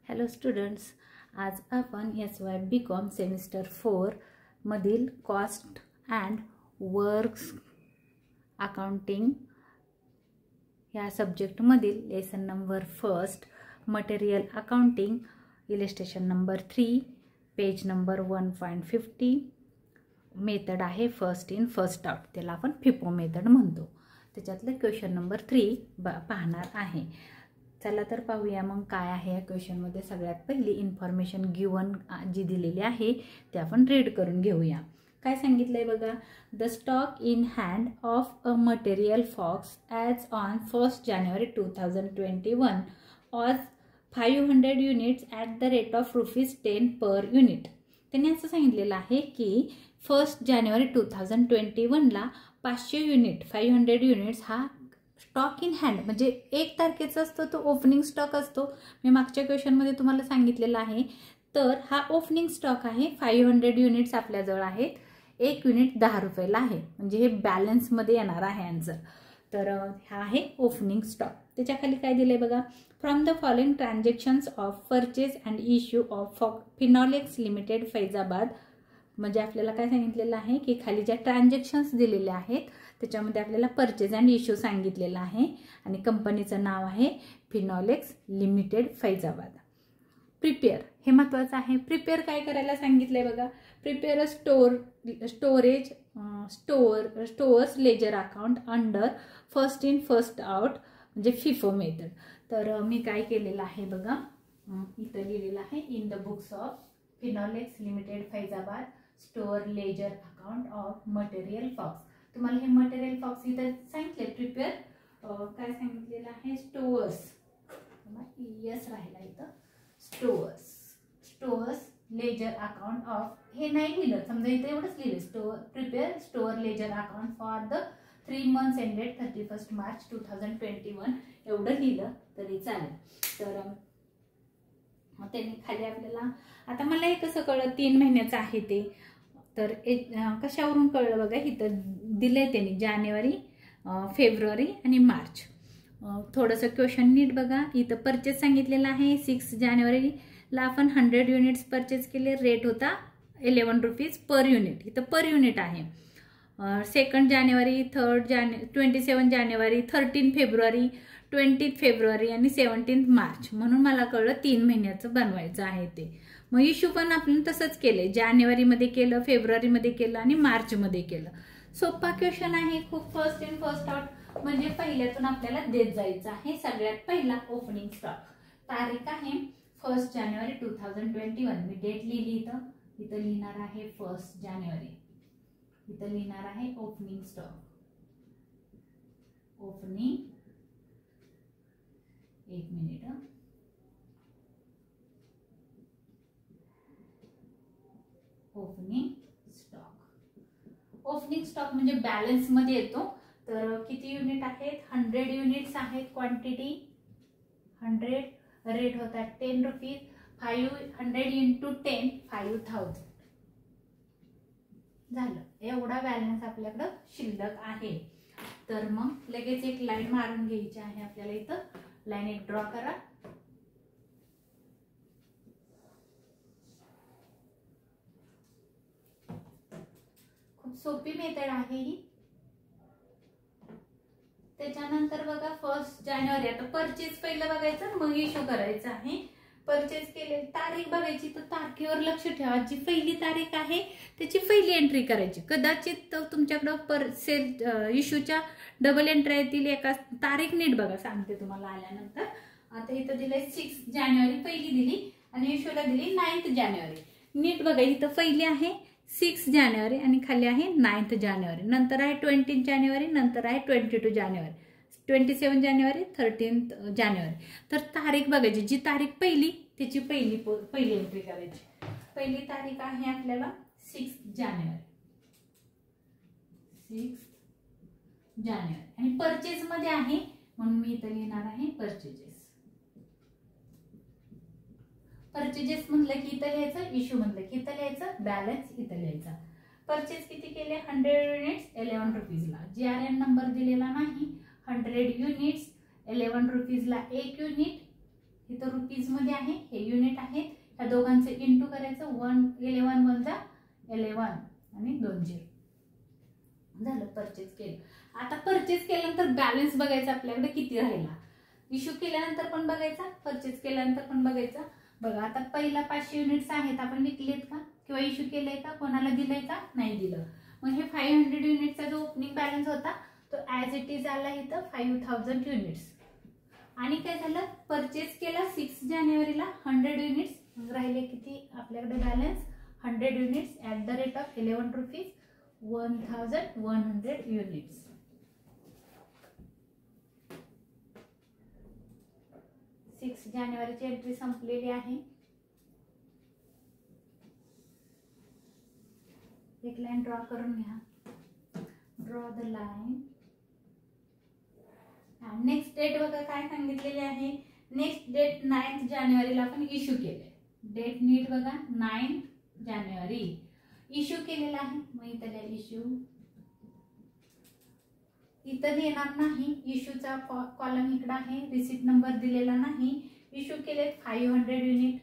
Hello students, आज आपण SY BCom semester 4 मधील कॉस्ट अँड वर्क्स अकाउंटिंग या सब्जेक्टमधील lesson number 1 material accounting illustration number 3 page number 1.50 method आहे फर्स्ट इन फर्स्ट आउट, त्याला आपण फिफो मेथड म्हणतो. त्याच्यातलं क्वेश्चन नंबर 3 पाहणार आहे. चला तर पाहूया मग काय आहे या क्वेश्चनमध्ये. सगळ्यात पहिली इन्फॉर्मेशन गिवन जी दिलेली आहे ते आपण रीड करून घेऊया. काय सांगितलंय बघा. The stock in hand of a material fox as on 1 January 2021 was 500 units at the rate of ₹10 per unit. त्यांनी असं सांगितलेलं आहे की 1 जानेवारी 2021ला 500 युनिट्स हा स्टॉक इन हँड म्हणजे 1 तारखेचा असतो, तो ओपनिंग स्टॉक असतो. मी मागच्या क्वेश्चनमध्ये तुम्हाला सांगितलेलं आहे. तर हा ओपनिंग स्टॉक आहे. 500 युनिट्स आपल्याजवळ आहेत. 1 युनिट 10 रुपयाला आहे, म्हणजे हे बॅलन्समध्ये येणार आहे आन्सर. तर हा आहे ओपनिंग स्टॉक. त्याच्याखाली काय दिले बघा. From the following transactions of purchase and issue of Finolex limited Faizabad, म्हणजे आपल्याला काय सांगितलेलं आहे की खाली ज्या ट्रान्झॅक्शन्स दिलेल्या आहेत त्याच्यामध्ये आपल्याला परचेज अँड इश्यू सांगितलेलं आहे आणि कंपनीचं नाव आहे फिनॉलेक्स लिमिटेड फैजाबाद. प्रिपेअर हे महत्त्वाचं आहे. प्रिपेअर काय करायला सांगितलंय बघा. Prepare a stores ledger account under first in first out म्हणजे फिफो मेथड. तर मी काय केलेलं आहे बघा, इथं लिहिलेलं आहे in the books of Finolex limited Faizabad store ledger account of material फॉक्स. तुम्हाला हे मटेरियल फॉक्स इथं सांगितले. प्रिपेअर काय सांगितलेलं आहे. स्टोअर्स यस राहिला इथं. स्टोअर्स लेजर अकाउंट ऑफ हे नाही लिहिलं, समजा इथं एवढंच लिहिलं. Prepare store ledger account for the 3 months ended 31 March 2021 एवढं लिहिलं तरी चालेल. तर मग त्यांनी खाली आपल्याला, आता मला हे कसं कळलं 3 महिन्याचं आहे ते, तर कशावरून कळलं बघा. इथं दिलंय त्यांनी जानेवारी, फेब्रुवारी आणि मार्च. थोडंसं क्वेश्चन नीट बघा. इथं परचेस सांगितलेलं आहे. 6 जानेवारीला आपण 100 युनिट्स परचेस केले. रेट होता ₹11 पर युनिट. इथं पर युनिट आहे. 2 जानेवारी, 27 जानेवारी, 13 फेब्रुवारी, 20 फेब्रुवारी आणि 17 मार्च. म्हणून मला कळलं 3 महिन्याचं बनवायचं आहे ते. मग इश्यू पण आपण तसंच केलंय. जानेवारीमध्ये केलं, फेब्रुवारीमध्ये केलं आणि मार्चमध्ये केलं. सोपा क्वेश्चन आहे खूप. फर्स्ट इन फर्स्ट आउट म्हणजे पहिल्यातून आपल्याला देत जायचं आहे. सगळ्यात पहिला ओपनिंग स्टॉक. तारीख आहे 1 जानेवारी 2021. मी डेट लिहिली इथं लिहिणार आहे 1 जानेवारी. इथं लिहिणार आहे opening stock. Opening, 1 minute. Opening stock म्हणजे बॅलन्स मध्ये येतो. तर किती युनिट आहेत. 100 युनिट्स आहेत. क्वांटिटी 100. रेट होता ₹10. 500 इंटू 10 5000 झालं. एवढा बॅलन्स आपल्याकडं शिल्लक आहे. तर मग लगेच एक लाईन मारून घ्यायची आहे आपल्याला. इथं लाईन एक ड्रॉ करा. खूप सोपी मेथड आहे ही. त्याच्यानंतर बघा 1 जानेवारी. आता परचेज पहिलं बघायचं, मग इश्यू करायचं आहे. परचेज केले, तारीख बघायची. तर तारखेवर लक्ष ठेवा. जी पहिली तारीख आहे त्याची पहिली एंट्री करायची. कदाचित तुमच्याकडं इश्यूच्या डबल एंट्री येतील. एका तारीख नीट बघा, सांगते तुम्हाला आल्यानंतर. आता इथं दिलंय 6 जानेवारी पहिली दिली आणि इश्यूला दिली 9 जानेवारी. नीट बघा, इथं पहिली आहे 6 जानेवारी आणि खाली आहे 9 जानेवारी. नंतर आहे 20 जानेवारी, नंतर आहे 22 जानेवारी, 27 जानेवारी, 13 जानेवारी. तर तारीख बघायची. जी तारीख पहिली त्याची पहिली एंट्री करायची. पहिली तारीख आहे आपल्याला 6 जानेवारी. आणि परचेज मध्ये आहे म्हणून मी इथं लिहिणार आहे परचेजेस. परचेजेस म्हटलं की इथं लिहायचं, इश्यू म्हटलं की इथं लिहायचं, बॅलन्स इथं लिहायचा. परचेज किती केले. 100 युनिट्स ₹11ला. GRN नंबर दिलेला नाही. 100 युनिट्स ₹11ला 1 युनिट इथं रुपीजमध्ये आहे, हे युनिट आहे. ह्या दोघांचे इंटू करायचं. 11 1 जा 11 आणि 2 0 झालं. परचेस केलं. आता परचेस केल्यानंतर बॅलन्स बघायचा आपल्याकडे किती राहिला. इश्यू केल्यानंतर पण बघायचा, परचेस केल्यानंतर पण बघायचा. बघा आता पहिला 500 युनिट्स आहेत, आपण विकलेत का किंवा इश्यू केलंय का, कोणाला दिलंय का, नाही दिलं. मग हे 500 युनिटचा जो ओपनिंग बॅलन्स होता तो ॲज इट इज आला इथं 5000 युनिट्स. आणि काय झालं, परचेस केला 6 जानेवारीला 100 युनिट्स. मग राहिले किती आपल्याकडे balance 100 units at the rate of 11 rupees 1100 units. जानेवारीची एंट्री संपलेली आहे. एक लाईन ड्रॉ करून घ्या. Draw the line. Next date बघा काय सांगितलेली आहे. नेक्स्ट डेट 9 जानेवारीला आपण इश्यू केले. डेट नीट बघा 9 जानेवारी इश्यू केलेला आहे. मग इथं इश्यू इथं येणार नाही. इश्यूचा कॉलम इकडे आहे, रिसीट नंबर दिलेला नाही. इश्यू केले 500 युनिट.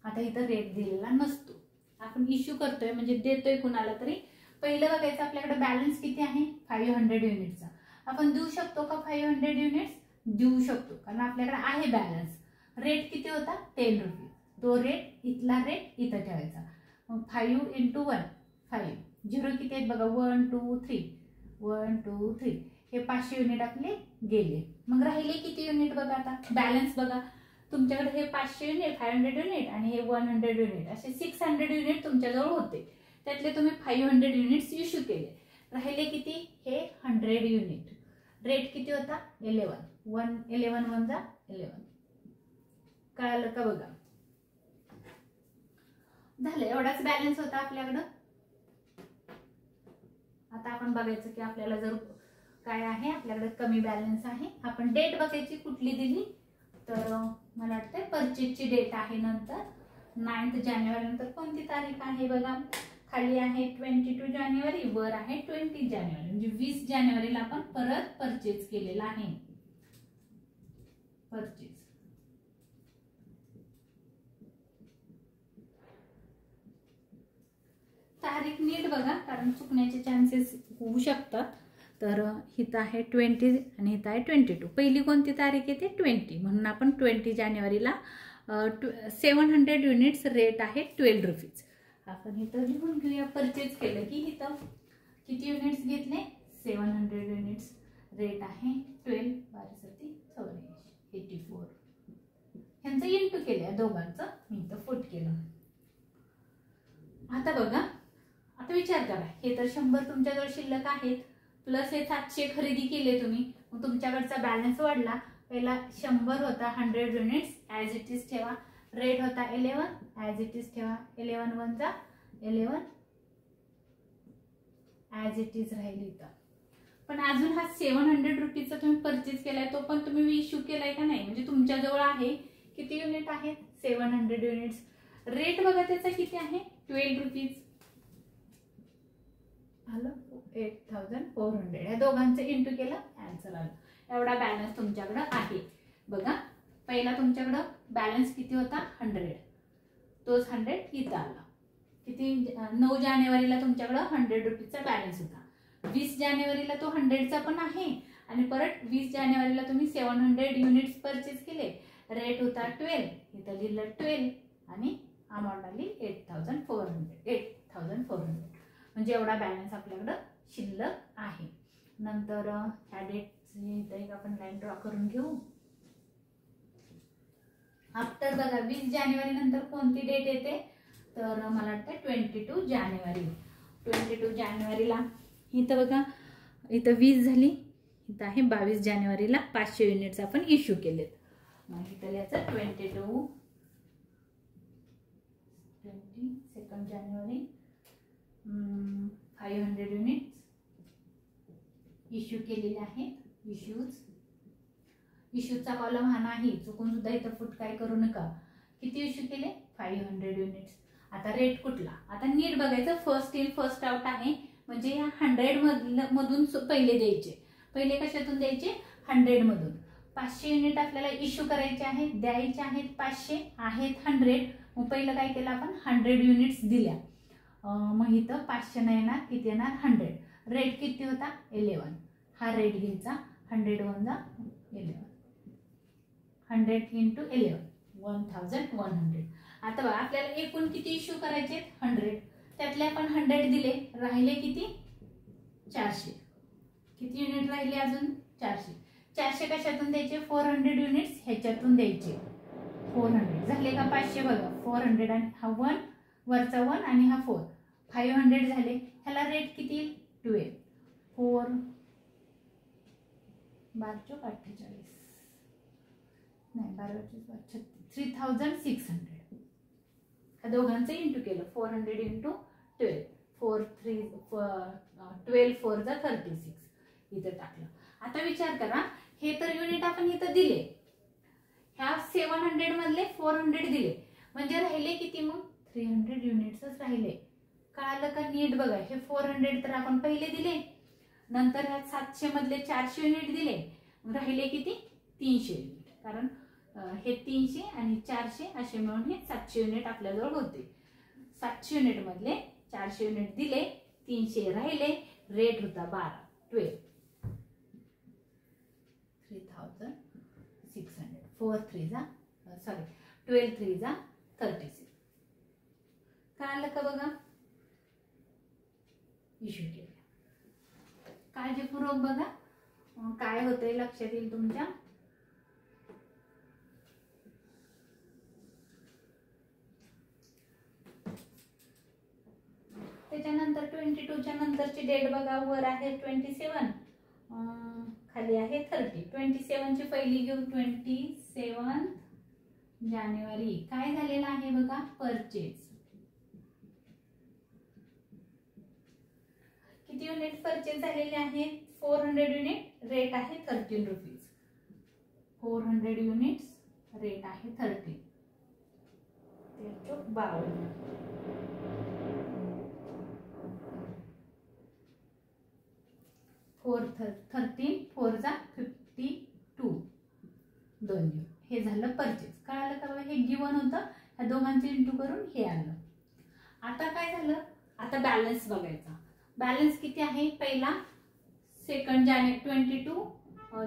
आता इथं रेट दिलेला नसतो. आपण इश्यू करतोय म्हणजे देतोय कुणाला तरी. पहिलं बघायचं आपल्याकडे बॅलन्स किती आहे 500 युनिटचा. आपण देऊ शकतो का 500 युनिट्स? देऊ शकतो, कारण आपल्याकडे आहे बॅलन्स. रेट किती होता 10 रुपये. तो रेट इथला रेट इथं ठेवायचा. मग 5 × 1 5. झिरो किती आहेत बघा 1 2 3 1 2 3. हे 500 युनिट आपले गेले. मग राहिले किती युनिट बघा. आता बॅलन्स बघा तुमच्याकडे हे 500 युनिट 500 युनिट आणि हे 100 युनिट असे 600 युनिट तुमच्याजवळ होते. त्यातले तुम्ही 500 युनिट्स इश्यू केले. राहिले किती हे 100 युनिट. रेट किती होता 11 1 जा 11. कळालं का बघा. झालं, एवढाच बॅलन्स होता आपल्याकडं. आता आपण बघायचं की आपल्याला जर काय आहे, आपल्याकडे कमी बॅलन्स आहे. आपण डेट बघायची कुठली दिली तर मला वाटतं परचेसची डेट आहे नंतर 9 जानेवारी. नंतर कोणती तारीख आहे बघा, खाली आहे 22 जानेवारी, वर आहे 20 जानेवारी. म्हणजे 20 जानेवारीला आपण परत परचेस केलेला आहे. परचेस तारीख नीट बघा, कारण चुकण्याचे चान्सेस होऊ शकतात. तर इथं आहे 20 आणि इथं आहे 22. पहिली कोणती तारीख येते 20, म्हणून आपण 20 जानेवारीला 700 युनिट्स रेट आहे 12 रुपीज. आपण इथं लिहून घेऊया. परचेस केलं की इथं किती युनिट्स घेतले 700 युनिट्स. रेट आहे 12 12 84. ह्यांचं इंटू केलं दोघांचं, मी इथं फुट केलं. आता बघा, आता विचार करा, हे तर 100 तुमच्याजवळ शिल्लक आहेत, प्लस हे 700 खरेदी केले तुम्ही. मग तुमच्याकडचा बॅलन्स वाढला. पहिला 100 होता 100 युनिट्स ॲज इट इज ठेवा. रेट होता 11 ॲज इट इज ठेवा. 11 1 जा 11 ॲज इट इज राहील इथं. पण अजून हा 700 रुपीजचा तुम्ही परचेस केलाय, तो पण तुम्ही इश्यू केलाय का नाही. म्हणजे तुमच्याजवळ आहे किती युनिट आहेत 700 युनिट्स. रेट बघा त्याचा किती आहे 12 रुपीज. आलं 8400. या दोघांचं इंटू केलं, आन्सर आलं. एवढा बॅलन्स तुमच्याकडे आहे बघा. पहिला तुमच्याकडे बॅलन्स किती होता 100, तोच 100 इथं आला. किती 9 जानेवारीला तुमच्याकडे 100 रुपीजचा बॅलन्स होता. 20 जानेवारीला तो 100चा पण आहे. आणि परत 20 जानेवारीला तुम्ही 700 युनिट्स परचेस केले. रेट होता 12, इथं लिहिलं 12 आणि अमाऊंट आली 8400. म्हणजे एवढा बॅलन्स आपल्याकडं शिल्लक आहे. नंतर ह्या डेटची इथं एक आपण लाईन ड्रॉ करून घेऊ. आफ्टर बघा 20 जानेवारी नंतर कोणती डेट येते तर मला वाटतं 22 जानेवारी. 22 जानेवारीला इथं बघा, इथं 20 झाली, इथं आहे 22 जानेवारीला 500 युनिट्स आपण इश्यू केलेत. मग इथं याचं 22 जानेवारी 500 युनिट्स इश्यू केलेले आहेत. इश्यूचा कॉलम हा नाही, चुकून सुद्धा इथं फुट काय करू नका. किती इश्यू केले 500 युनिट्स. आता रेट कुठला, आता नीट बघायचं. फर्स्ट इन फर्स्ट आउट आहे, म्हणजे या 100 मधून पहिले द्यायचे. पहिले कशातून द्यायचे 100 मधून. 500 युनिट आपल्याला इश्यू करायचे आहेत, द्यायचे आहेत 500, आहेत 100. मग पहिलं काय केलं आपण 100 युनिट्स दिल्या. मग इथं 500 नाही येणार, किती येणार 100. रेट किती होता 11. हा रेट घ्यायचा 100 वन जा 11, 100 into 11 1100. आता बघा आपल्याला एकूण किती इश्यू करायचे 100. त्यातले आपण 100 दिले, राहिले किती 400. किती युनिट राहिले अजून 400. 400 कशातून द्यायचे 400 युनिट्स ह्याच्यातून द्यायचे. 400 झाले का 500 बघा 400 आणि हा 1 वरचा 1 आणि हा 4 500 झाले. ह्याला रेट किती 12. 4 12 48 नाही 12 3600. ह्या दोघांचं इंटू केलं 400 into 12. 4 3 12 4 जा 36 इथं टाकलं. आता विचार करा हे तर युनिट आपण इथं दिले, ह्या 700 मधले 400 दिले, म्हणजे राहिले किती मग 300 युनिट्सच राहिले. कळालं का नीट बघा. हे 400 तर आपण पहिले दिले, नंतर ह्या 700 मधले 400 युनिट दिले, राहिले किती 300 युनिट. कारण हे 300 आणि 400 असे मिळून हे 700 युनिट आपल्याजवळ होते. 700 युनिट मधले 400 युनिट दिले, 300 राहिले, रेट होता 12 3600. 4 3 जा 12 3 जा 36. कळालं का बघा. इश्यू केले. काळजीपूर्वक बघा काय होतंय लक्षात येईल तुमच्या. त्याच्यानंतर 22 च्या नंतरची डेट बघा. वर आहे 27, खाली आहे 30. 27 ची पहिली घेऊ 27 जानेवारी. काय झालेलं आहे बघा परचेज. किती युनिट परचेज झालेले आहेत 400 युनिट. रेट आहे 13 रुपीज. 400 युनिट्स रेट आहे 13. 52. 4 13 4 जा 52 2 हे झालं परचेज. कळालं का हे गिवन होतं, ह्या दोघांचे इंटू करून हे आलं. आता काय झालं, आता बॅलन्स बघायचा. बॅलन्स किती आहे पहिला 2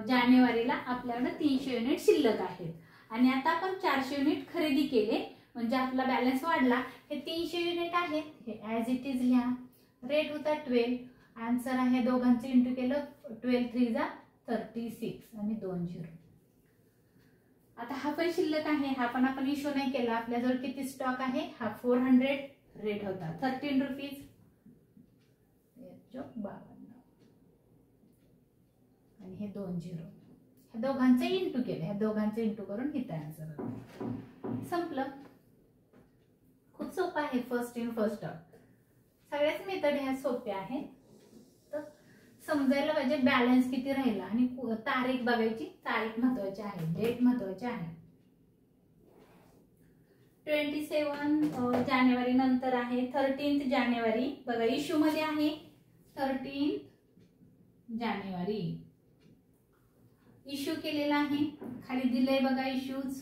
जानेवारीला आपल्याकडे 300 युनिट शिल्लक आहेत आणि आता आपण 400 युनिट खरेदी केले, म्हणजे आपला बॅलन्स वाढला. हे 300 युनिट आहेत, हे ॲज इट इज लिहा. रेट होता 12. आन्सर आहे दोघांचे इंटू केलं 12 3 जा 36 आणि 2 0. आता हा पण शिल्लक आहे, हा पण आपण इश्यू नाही केला. आपल्याजवळ किती स्टॉक आहे हा 400. रेट होता 13 रुपीज. 52 आणि हे 2 0. ह्या दोघांचे इंटू केले, ह्या दोघांचे इंटू करून इथे आन्सर संपलं. खूप सोपं आहे. First in first out. सगळ्याच मेथड ह्या सोप्या आहेत. तर समजायला पाहिजे बॅलन्स किती राहिला आणि तारीख बघायची. तारीख महत्वाची आहे, डेट महत्वाची आहे. 27 जानेवारी नंतर आहे 13 जानेवारी. बघा इश्यू मध्ये आहे 13 जानेवारी इश्यू केलेला आहे. खाली दिलंय बघा इश्यूज.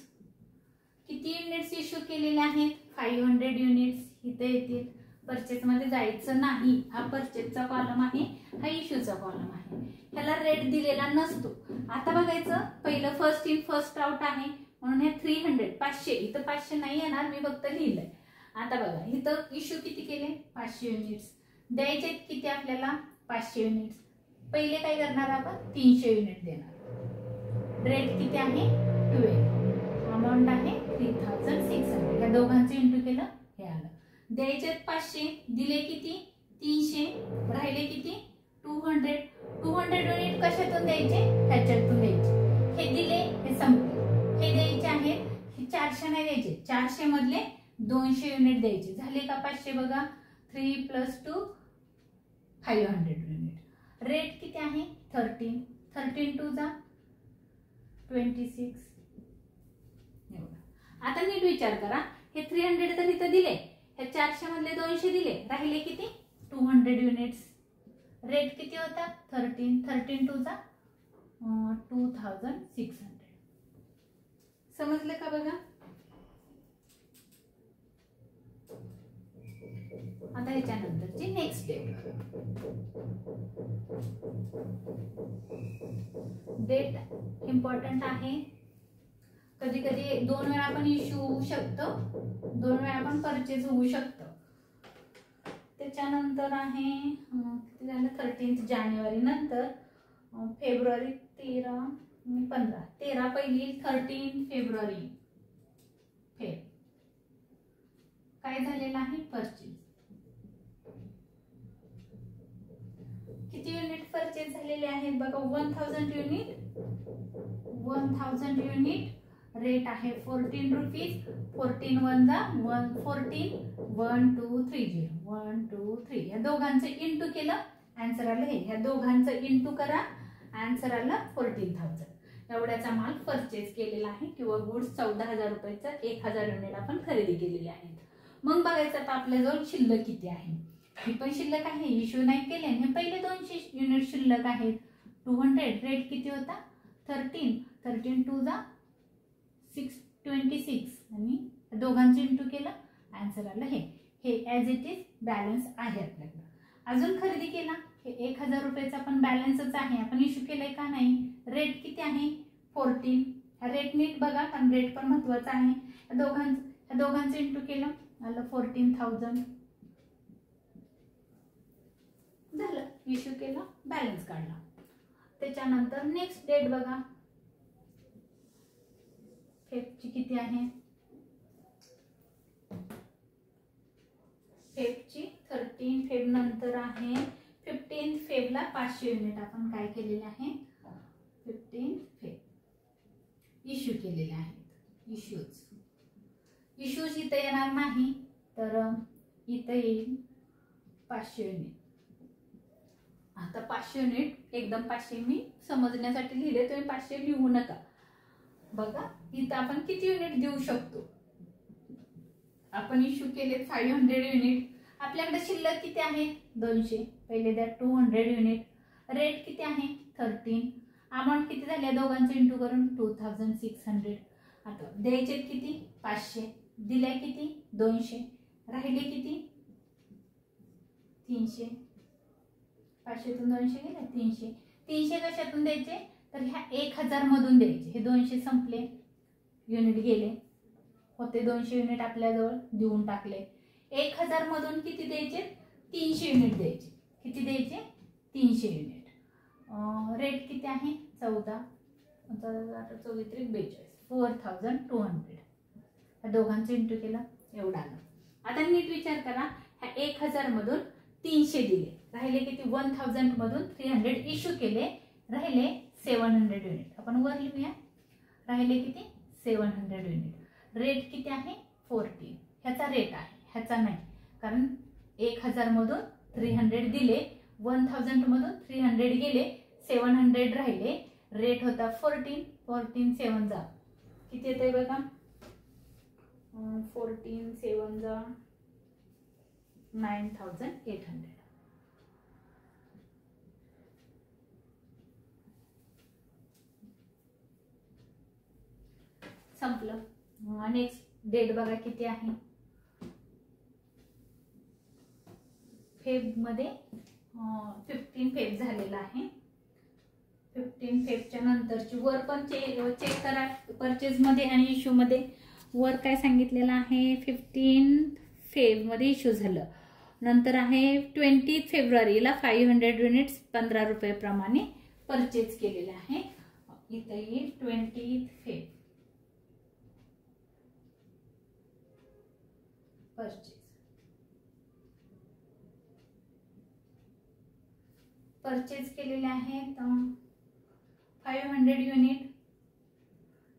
किती युनिट्स इश्यू केलेले आहेत 500 युनिट्स. इथे येतील. परचेस मध्ये जायचं नाही. हा परचेसचा कॉलम आहे, हा इश्यूचा कॉलम आहे. ह्याला रेट दिलेला नसतो. आता बघायचं पहिलं फर्स्ट इन फर्स्ट आउट आहे म्हणून हे 300 500. इथं 500 नाही येणार, मी फक्त लिहिलंय. आता बघा इथं इश्यू किती केले 500 युनिट्स. द्यायचे किती आपल्याला 500 युनिट्स. पहिले काय करणार आपण 300 युनिट देणार. रेट किती आहे 12. अमाऊंट आहे 3600. या दोघांचे इंटू केलं हे आलं. द्यायचे 500, दिले किती 300, राहिले किती 200. 200 युनिट कशातून द्यायचे ह्याच्यातून द्यायचे. हे दिले हे संपले. हे द्यायचे आहेत, हे 400 नाही द्यायचे. 400 मधले 200 युनिट द्यायचे. झाले का 500 बघा. 3 + 2 500 युनिट. रेट किती आहे 13. 13 2 जा 26. आता नीट विचार करा. हे 300 तर इथं दिले, हे 400 मधले 200 दिले, राहिले किती 200 युनिट्स. रेट किती होता 13. 13 2 जा 2600. समजलं का बघा. आता याच्यानंतरची नेक्स्ट डेट इम्पॉर्टंट आहे. कधी कधी 2 वेळा आपण इश्यू होऊ शकतो, 2 वेळा आपण परचेज होऊ शकतो. त्याच्यानंतर आहे किती झालं 13 जानेवारी, नंतर फेब्रुवारी 13 आणि 15, 13 पहिली 13 फेब्रुवारी काय झालेलं आहे परचेज. किती युनिट परचेज झालेले आहेत बघा 1000 युनिट. 1000 युनिट. रेट आहे 14 रुपीज. 14 1 जा 14 1230 123 या दोघांचं इंटू केलं, आन्सर आलं हे. या दोघांचं इंटू करा, आन्सर आलं 14,000. एवढ्याचा माल परचेज केलेला आहे किंवा गुड्स 14,000 रुपयाचा 1000 युनिट आपण खरेदी केलेली आहेत. मग बघायचं आता आपल्याजवळ शिल्लक किती आहे. ही पण शिल्लक आहे, इश्यू नाही केले. हे पहिले 200 युनिट शिल्लक आहेत. 200 रेट किती होता 13 13 2 जा 626 आणि दोघांचं इंटू केलं, आन्सर आलं हे. हे ॲज इट इज बॅलन्स आहे आपल्याकडे. अजून खरेदी केला हे 1000 रुपयाचा पण बॅलन्सच आहे. आपण इश्यू केलंय का नाही. रेट किती आहे 14. रेट नीट बघा कारण रेट पण महत्वाचा आहे. या दोघांचं इंटू केलं आलं 14,000 झालं. इश्यू केलं, बॅलन्स काढला. त्याच्यानंतर नेक्स्ट डेट बघा फेबची किती आहे. फेबची 13 फेब नंतर आहे 15 फेबला 500 युनिट आपण काय केलेले आहे 15 फेब इश्यू केलेले आहेत. इश्यूज इथं येणार नाही तर इथं येईल 500 युनिट. आता 500 युनिट एकदम 500 मी समजण्यासाठी लिहिले, तुम्ही 500 लिहू नका. बघा इथं आपण किती युनिट देऊ शकतो. आपण इश्यू केले 500 युनिट. आपल्याकडे शिल्लक किती आहे 200. पहिले द्या 200 युनिट. रेट किती आहे 13. अमाऊंट किती झाली दोघांचं इंटू करून 2600. आता द्यायचे किती 500. दिले किती 200. राहिले किती 300. 500तून 200 गेले 300. 300 कशातून द्यायचे तर ह्या 1000 मधून द्यायचे. हे 200 संपले, युनिट गेले होते. 200 युनिट आपल्याजवळ देऊन टाकले. 1000 मधून किती द्यायचे 300 युनिट द्यायचे. किती द्यायचे 300 युनिट. रेट किती आहे 14 44 42 4200. या दोघांचं इंटू केलं एवढा आलं. आता नीट विचार करा ह्या 1000 मधून 300 दिले, राहिले किती 1000 मधून 300 इश्यू केले, राहिले 700 युनिट. आपण वर लिहूया. राहिले किती 700 युनिट. रेट किती आहे 14. ह्याचा रेट आहे, ह्याचा नाही, कारण 1000 मधून 300 दिले, 1000 मधून 300 गेले, 700 राहिले. रेट होता 14. 14 7 जा किती येते बघा 14 7 जा 9800. संपलं. नेक्स्ट डेट बघा किती आहे फेब मध्ये 15 फेब झालेला आहे. 15 फेबच्या नंतरची वर पण चेक करा परचेज मध्ये आणि इश्यू मध्ये. वर काय सांगितलेलं आहे 15 फेब मध्ये इश्यू झालं. नंतर आहे 20 फेब्रुवारीला 500 युनिट्स 15 रुपये प्रमाणे परचेज केलेले आहे. इथे येईल 20 फेब परचेज केलेले आहेत 500 युनिट.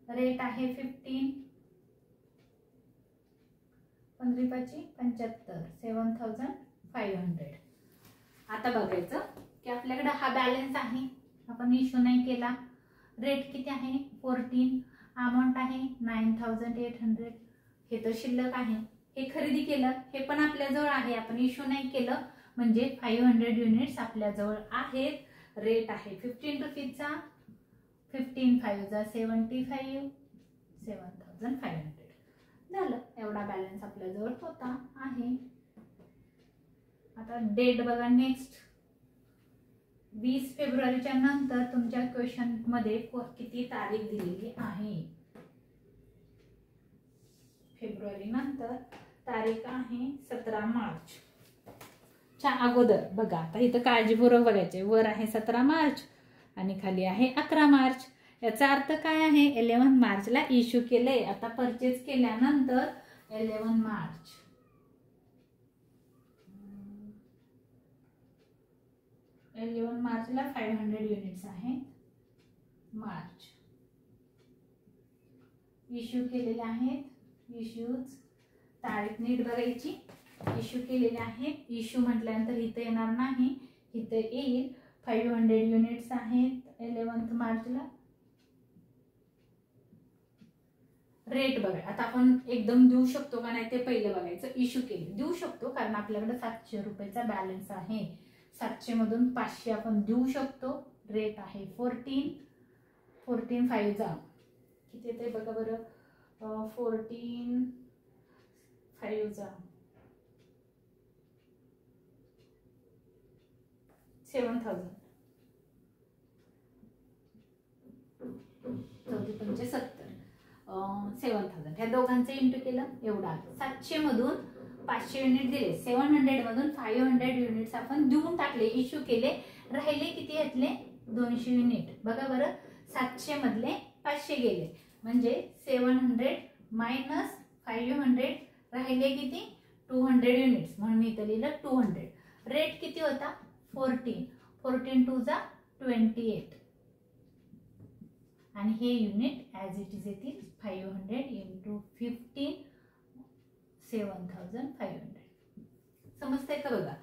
रेट आहे 15. 15/75 7500. आता बघायचं की आपल्याकडे हा बॅलन्स आहे, आपण इश्यू नाही केला. रेट किती आहे 14. अमाऊंट आहे 9800. हे तर शिल्लक आहे. हे खरेदी केलं, हे पण आपल्याजवळ आहे, आपण इश्यू नाही केलं, म्हणजे 500 युनिट्स आपल्याजवळ आहेत. रेट आहे 15 रुपीजचा. 15 5 जा 75 7,500 झालं. एवढा बॅलन्स आपल्याजवळ होता आहे. आता डेट बघा. नेक्स्ट 20 फेब्रुवारीच्या नंतर तुमच्या क्वेश्चन मध्ये किती तारीख दिलेली आहे. फेब्रुवारी नंतर तारीख आहे 17 मार्च च्या अगोदर बघा. आता इथं काळजीपूर्वक बघायचे. वर आहे 17 मार्च आणि खाली आहे 11 मार्च. याचा अर्थ काय आहे? 11 मार्चला इश्यू केले. आता परचेज केल्यानंतर 11 मार्च 11 मार्चला 500 युनिट्स आहेत. मार्च इश्यू केलेले आहेत. इश्यूज तारीख नीट बघायची. इश्यू केलेले आहेत. इश्यू म्हटल्यानंतर इथं येणार नाही, इथं येईल. 500 युनिट्स आहेत 11 मार्चला. रेट बघा. आता आपण एकदम देऊ शकतो का नाही ते पहिलं बघायचं. इश्यू केले देऊ शकतो कारण आपल्याकडे 700 रुपयाचा बॅलन्स आहे. 700 मधून 500 आपण देऊ शकतो. रेट आहे 14 5 जा किती येते बघा बरं. 14 5 जा 7,000. 7,000 ह्या दोघांचे इंटू केलं एवढा. 700 मधून 500 युनिट दिले. 700 मधून 500 युनिट्स आपण देऊन टाकले, इश्यू केले. राहिले किती घेतले? 200 युनिट. बघा बरं. 700 मधले 500 गेले म्हणजे 700 मायनस 500 राहिले किती? 200 युनिट्स. म्हणून मी इथं लिहिलं 200. रेट किती होता? 14. 14 2 जा 28 आणि हे युनिट ॲज इट इज येतील 500 इंटू 15 7,500. समजतंय का बघा.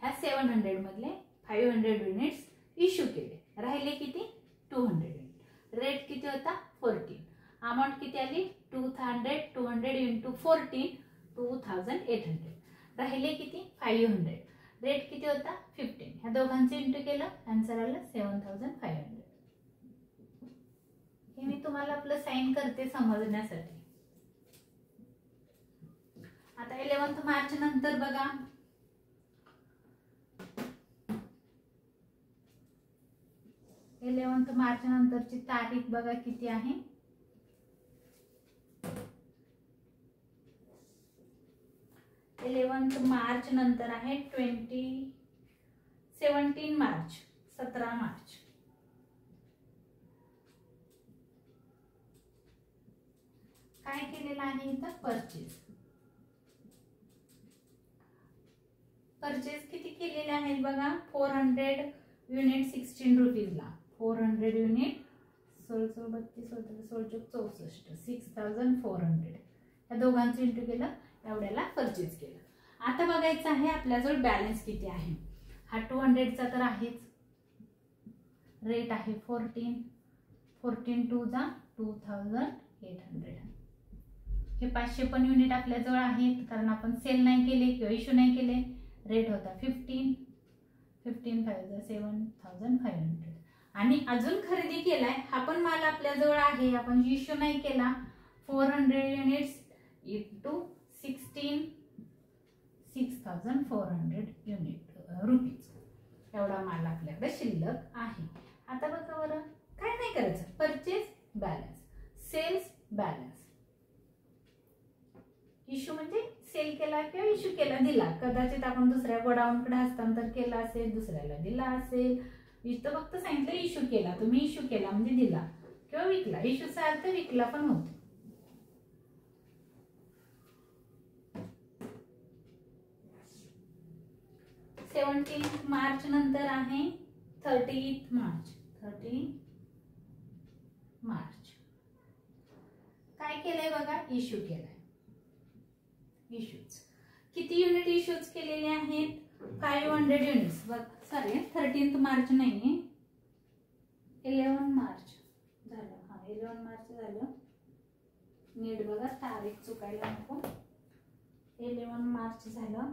ह्या 700 मधले 500 युनिट्स इश्यू केले. राहिले किती? 200 युनिट. रेट किती होता? 14. अमाऊंट किती आली? 200 इंटू 14 2800. राहिले किती? 500. रेट किती होता? 15. ह्या दोघांचे इंटू केलं. आन्सर आलं 7,500. हे मी तुम्हाला आपलं साइन करते समजण्यासाठी. आता 11 मार्च नंतर बघा. 11 मार्च नंतरची तारीख बघा किती आहे. 11 मार्च नंतर आहे 17 मार्च 17 मार्च. काय केलेलं आहे इथं? परचेज किती केलेले आहेत बघा. 400 युनिट 16 रुपीजला. 400 युनिट 16 32 64 6400. या दोघांचं इंटू केलं एवढ्याला परचेज केलं. आता बघायचं आहे आपल्याजवळ बॅलन्स किती आहे. हा 200चा तर आहेच. रेट आहे 14 2 जा 2800. हे 500 पण युनिट आपल्याजवळ आहेत कारण आपण सेल नाही केले किंवा इश्यू नाही केले. रेट होता 15 5 जा 7,500. आणि अजून खरेदी केलाय हा पण माल आपल्याजवळ आहे, आपण इश्यू नाही केला. 400 युनिट्स इंटू 16 6,400 युनिट रुपीज. एवढा माल आपल्याकडे शिल्लक आहे. आता बघा बरं काय नाही करायचं. Purchase balance, sales balance. Issue म्हणजे सेल केला किंवा इश्यू केला दिला. कदाचित आपण दुसऱ्या गोडाऊनकडे हस्तांतर केला असेल, दुसऱ्याला दिला असेल. इथं फक्त सांगितलं इश्यू केला. तुम्ही इश्यू केला म्हणजे दिला किंवा विकला. इश्यूचा अर्थ विकला पण होतो. मार्च नंतर आहे 30 मार्च. काय केलंय बघा. इश्यू केलाय. इश्यूज किती युनिट इश्यूज केलेले आहेत? 500 युनिट्स. सॉरी 13 मार्च नाही 11 मार्च झालं. हा 11 मार्च झालं. नीट बघा तारीख चुकायला नको. 11 मार्च झालं.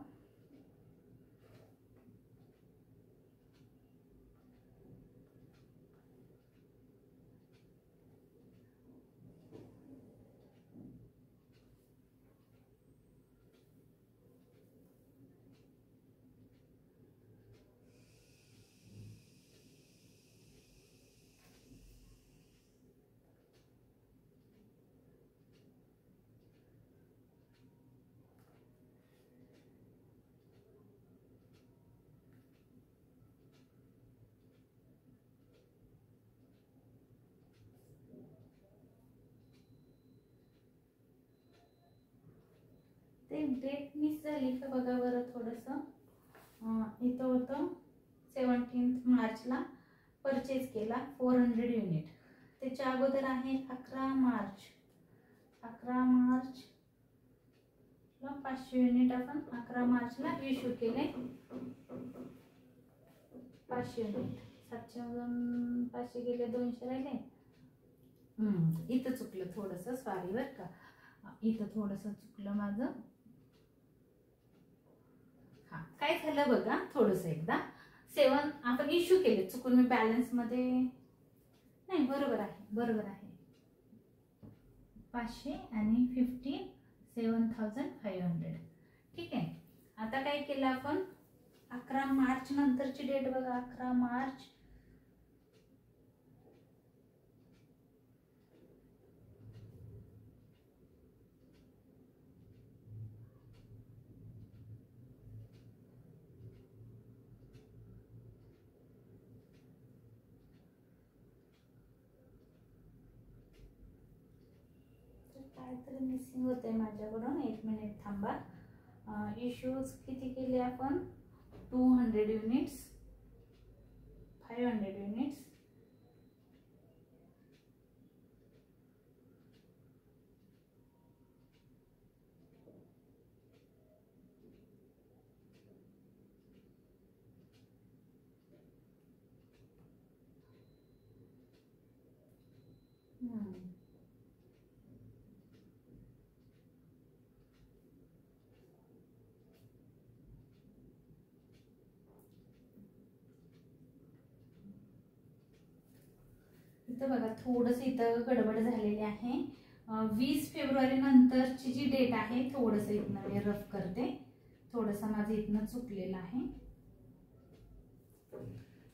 ते डेट मिस झाली का बघा बरं थोडंसं. इथं होतं 17 मार्चला परचेज केला 400 युनिट. त्याच्या अगोदर आहे 11 मार्च. 11 मार्चला 500 युनिट आपण 11 मार्चला इश्यू केले. 500 युनिट 700 मधून 500 गेले 200 राहिले. इथं चुकलं थोडंसं, सॉरी बरं का, इथं थोडंसं चुकलं माझं. हा काय झालं बघा थोडंसं एकदा. 7 आपण इश्यू केले, चुकून मी बॅलन्स मध्ये नाही, बरोबर आहे 500 आणि 15 7500. ठीक आहे. आता काय केलं आपण 11 मार्च नंतरची डेट बघा. 11 मार्च काहीतरी मिसिंग होते माझ्याकडून, 1 मिनिट थांबा. इश्यूज किती केले आपण 200 युनिट्स 500 युनिट्स. इथं बघा थोडंसं इथं गडबड झालेली आहे. 20 फेब्रुवारी नंतरची जी डेट आहे थोडंसं इथनं मी रफ करते. थोडंसं माझं इथनं चुकलेलं आहे.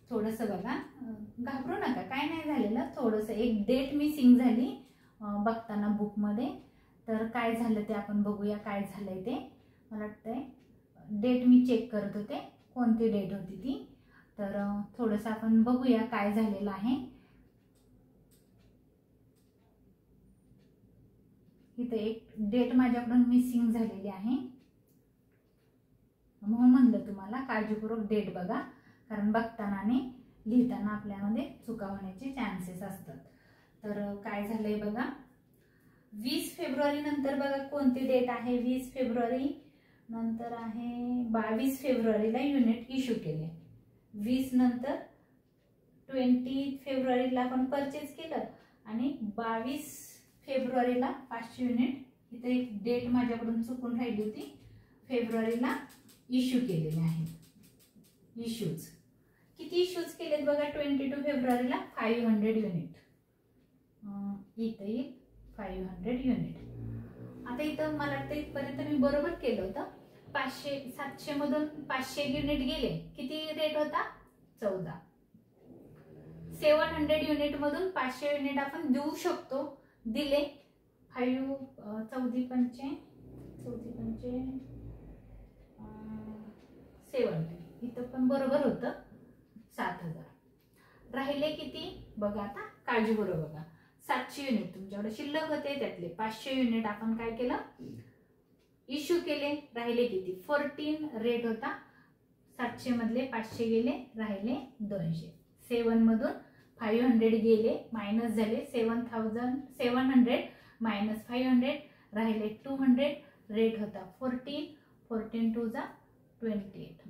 थोडंसं बघा, घाबरू नका, काय नाही झालेलं. थोडंसं एक डेट मिसिंग झाली बघताना बुकमध्ये. तर काय झालं ते आपण बघूया काय झालंय ते. मला वाटतंय डेट मी चेक करत होते कोणती डेट होती ती. तर थोडंसं आपण बघूया काय झालेलं आहे. इथे एक डेट माझ्याकडून मिसिंग झालेली आहे, म्हणून म्हणलं तुम्हाला काळजीपूर्वक डेट बघा, कारण बघताना आणि लिहिताना आपल्यामध्ये चुका होण्याचे चान्सेस असतात. तर काय झालंय बघा 20 फेब्रुवारी नंतर बघा कोणती डेट आहे. 20 फेब्रुवारी नंतर आहे 22 फेब्रुवारीला युनिट इश्यू केले. 20 नंतर 20 फेब्रुवारीला आपण परचेज केलं आणि 22 फेब्रुवारीला 500 युनिट. इथे एक डेट माझ्याकडून चुकून राहिली होती. फेब्रुवारीला इश्यू केलेले आहेत. इश्यूज किती इश्यूज केलेत बघा 22 फेब्रुवारीला 500 युनिट. इथे येईल 500 युनिट. आता इथं मला वाटतं इथपर्यंत मी बरोबर केलं होतं. 700 मधून 500 युनिट गेले, किती रेट होता 14. 700 युनिट मधून 500 युनिट आपण देऊ शकतो, दिले. 5 14 पंचे 70. इथं पण बरोबर होतं 7000. राहिले किती बघा, आता काळजीपूर्वक बघा. 700 युनिट तुमच्याकडे शिल्लक होते, त्यातले 500 युनिट आपण काय केलं इश्यू केले. राहिले किती 14 रेट होता. 700 मधले 500 गेले, राहिले 200. 7 मधून 500 गेले, मायनस झाले 700 मायनस 500, राहिले 200. रेट होता 14. 14 2 जा 28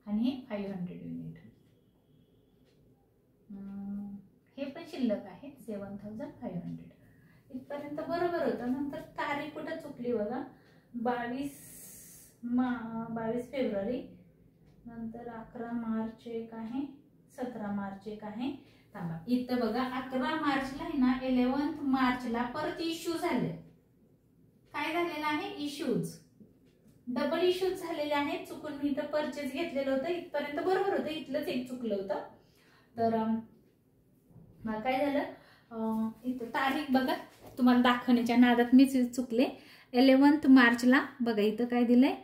आणि 500 युनिट. हे पण शिल्लक आहे 7500. इथपर्यंत बरोबर होतं. नंतर तारीख कुठं चुकली बघा. 22 फेब्रुवारी नंतर 11 मार्च एक आहे, 17 मार्च एक आहे. थांबा, इथं बघा 11 मार्चला आहे ना 11 मार्चला परत इश्यू झाले. काय झालेलं आहे इश्यूज, डबल इश्यूज झालेले आहेत. चुकून मी इथं परचेज घेतलेलं होतं, इथपर्यंत बरोबर होतं, इथलंच एक चुकलं होतं. तर काय झालं इथं तारीख बघा, तुम्हाला दाखवण्याच्या नादात मीच चुकले. 11 मार्चला बघा इथं काय दिलंय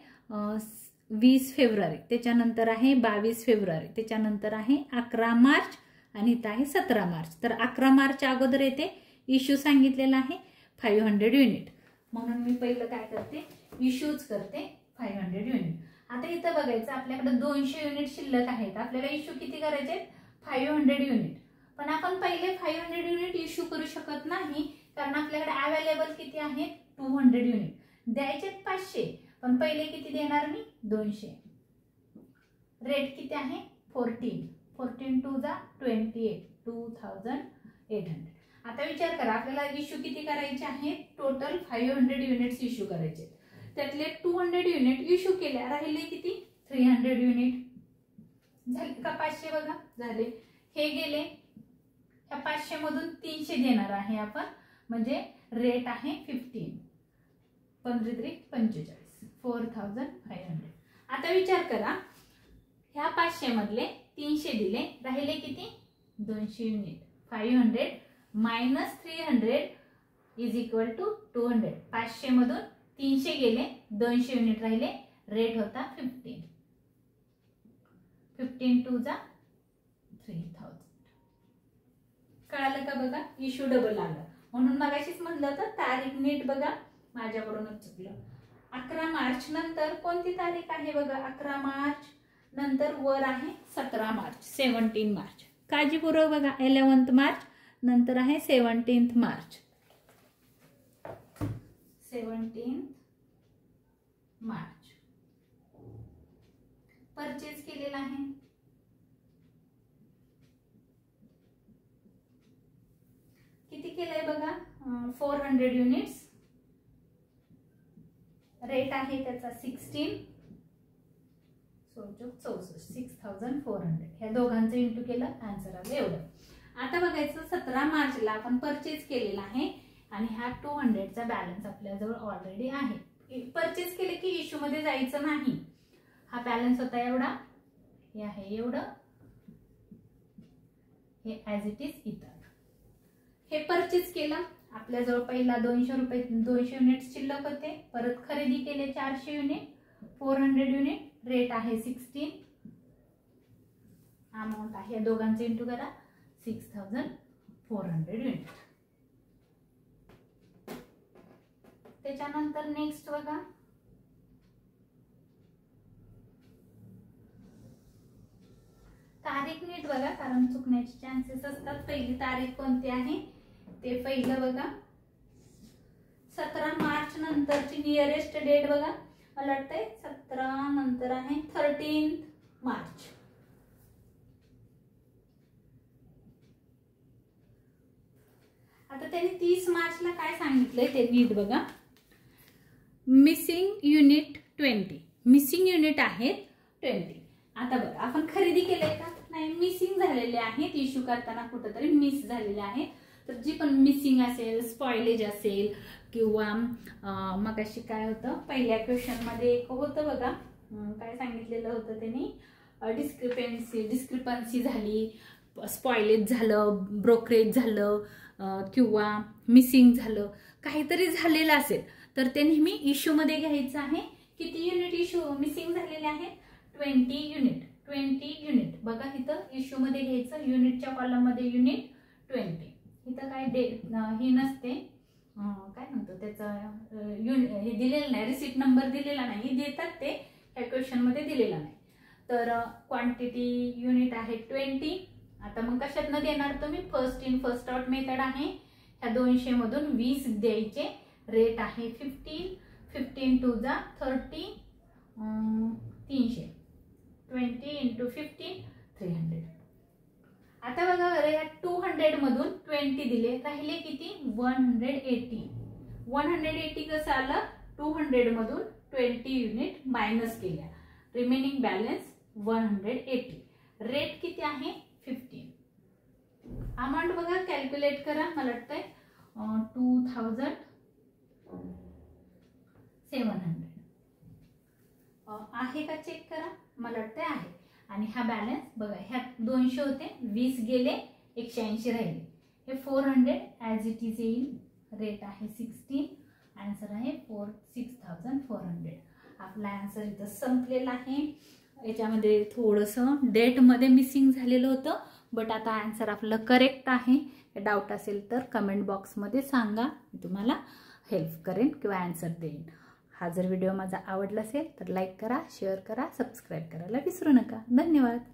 20 फेब्रुवारी, त्याच्यानंतर आहे 22 फेब्रुवारी, त्याच्यानंतर आहे 11 मार्च आणि इथं आहे 17 मार्च. तर 11 मार्च अगोदर येते इश्यू सांगितलेला आहे 500 युनिट. म्हणून मी पहिलं काय करते इश्यूज करते 500 युनिट. आता इथं बघायचं आपल्याकडे 200 युनिट शिल्लक आहेत. आपल्याला इश्यू किती करायचे? 500 युनिट. पण आपण पहिले 500 युनिट इश्यू करू शकत नाही, कारण आपल्याकडे अवेलेबल किती आहेत? 200 युनिट. द्यायचे 500, पण पहिले किती देणार मी? 200. रेट किती आहे? 14. 14 2 जा 28. 2800. आता विचार करा, आपल्याला इश्यू किती करायचे आहेत? टोटल 500 युनिट्स इश्यू करायचे. त्यातले 200 युनिट इश्यू केल्या, राहिले किती? 300 युनिट. झाले का 500? बघा झाले. हे गेले. ह्या 500 मधून 300 देणार आहे आपण, म्हणजे रेट आहे 15. 15 45. 4500. आता विचार करा, ह्या 500 मधले 300 दिले, राहिले किती? 200 unit. 500 minus 300 is equal to 200. 500 मधून 300 गेले, 200 युनिट राहिले, रेट होता 15. 15 2 जा 3000. कळालं का? बघा इश्यू डबल आलं. म्हणून मगाशीच म्हणलं होतं तारीख नीट बघा, माझ्याकडूनच चुकलं. 11 मार्च नंतर कोणती तारीख आहे? बघा 11 मार्च नंतर वर आहे 17 मार्च, 17 मार्च. काळजीपूर्वक बघा. 11 मार्च नंतर आहे 17 मार्च. 17 मार्च परचेज केलेला आहे. किती केलंय बघा? 400 युनिट्स. रेट आहे त्याचा 16. 6400. ह्या दोघांचं इंटू केलं, आन्सर आलं एवढं. आता बघायचं 17 मार्चला आपण परचेज केलेला आहे आणि ह्या 200चा बॅलन्स आपल्याजवळ ऑलरेडी आहे. परचेज केले की इश्यू मध्ये जायचं नाही. हा बॅलन्स होता एवढा, हे आहे एवढं, हे ऍज इट इज इतर. हे परचेज केलं, आपल्याजवळ पहिला 200 युनिट शिल्लक होते. परत खरेदी केले 400 युनिट, 400 युनिट. रेट आहे 16. अमाऊंट आहे, दोघांचे इंटू करा, 6400 युनिट. त्याच्यानंतर नेक्स्ट बघा, तारीख नीट बघा, कारण चुकण्याचे चान्सेस असतात. पहिली तारीख कोणती आहे ते पहिलं बघा. 17 मार्च नंतरची नियरेस्ट डेट बघा, मला वाटतंय 17 नंतर आहे 13 मार्च. आता त्यांनी 30 मार्चला काय सांगितलंय ते नीट बघा. Missing unit 20. मिसिंग युनिट आहेत 20. आता बघा, आपण खरेदी केलंय का? नाही, मिसिंग झालेले आहेत. इश्यू करताना कुठेतरी मिस झालेले आहेत. तर जी पण मिसिंग असेल, स्पॉइलेज असेल किंवा मग अशी काय होतं, पहिल्या क्वेश्चन मध्ये एक होतं बघा, काय सांगितलेलं होतं त्यांनी, डिस्क्रिपन्सी झाली, स्पॉइलेज झालं, ब्रोकरेज झालं किंवा मिसिंग झालं, काहीतरी झालेलं असेल तर ते नेहमी इश्यू मध्ये घ्यायचं आहे. किती युनिट इश्यू मिसिंग झालेले आहेत? 20 युनिट. 20 युनिट बघा, इथं इश्यू मध्ये घ्यायचं, युनिटच्या कॉलम मध्ये युनिट 20. इथं काय हे नसते, काय म्हणतो त्याचा, हे दिलेलं नाही, रिसिप्ट नंबर दिलेला नाही, देतात ते, ह्या क्वेश्चन मध्ये दिलेला नाही. तर क्वांटिटी युनिट आहे 20. आता मग कशातनं देणार तुम्ही? First in first out method आहे. ह्या 200 मधून 20 द्यायचे. रेट आहे 15. 15 2 जा 30. 300. 20 इंटू 15 300. आता बघा, या 200 मधून 20 दिले, राहिले किती? 180. 180 कसं आलं? 200 मधून 20 युनिट मायनस केल्या, रिमेनिंग बॅलन्स 180. रेट किती आहे? 15. अमाऊंट बघा, कॅल्क्युलेट करा, मला वाटतंय 2700 आहे का चेक करा, मला वाटतंय आहे. आणि हा बॅलन्स बघा, ह्या 200 होते, 20 गेले, 180 राहिले. हे 400 ॲज इट इज येईल. रेट आहे 16. आन्सर आहे 6400. आपला आन्सर इथं संपलेला आहे. याच्यामध्ये थोडंसं डेटमध्ये मिसिंग झालेलं होतं, बट आता आन्सर आपलं करेक्ट आहे. डाऊट असेल तर कमेंट बॉक्समध्ये सांगा, मी तुम्हाला हेल्प करेन किंवा आन्सर देईन. हा जर व्हिडिओ माझा आवडला असेल तर लाईक करा, शेअर करा, सबस्क्राईब करायला विसरू नका. धन्यवाद.